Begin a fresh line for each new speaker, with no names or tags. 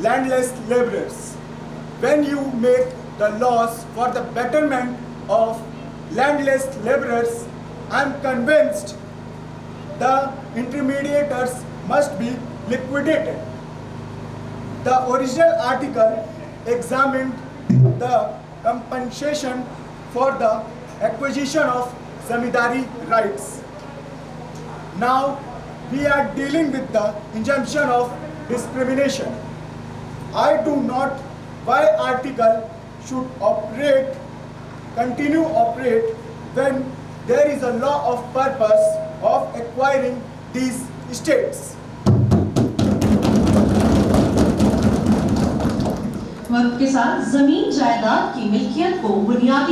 landless laborers. When you make the laws for the betterment of landless laborers, I am convinced the intermediators must be liquidated. The original article examined the compensation for the acquisition of zamindari rights. Now we are dealing with the injunction of discrimination. I do not why article should continue operate when there is a law of purpose of acquiring these estates.
वक्त के साथ जमीन जायदाद की मिल्कियत को बुनियादी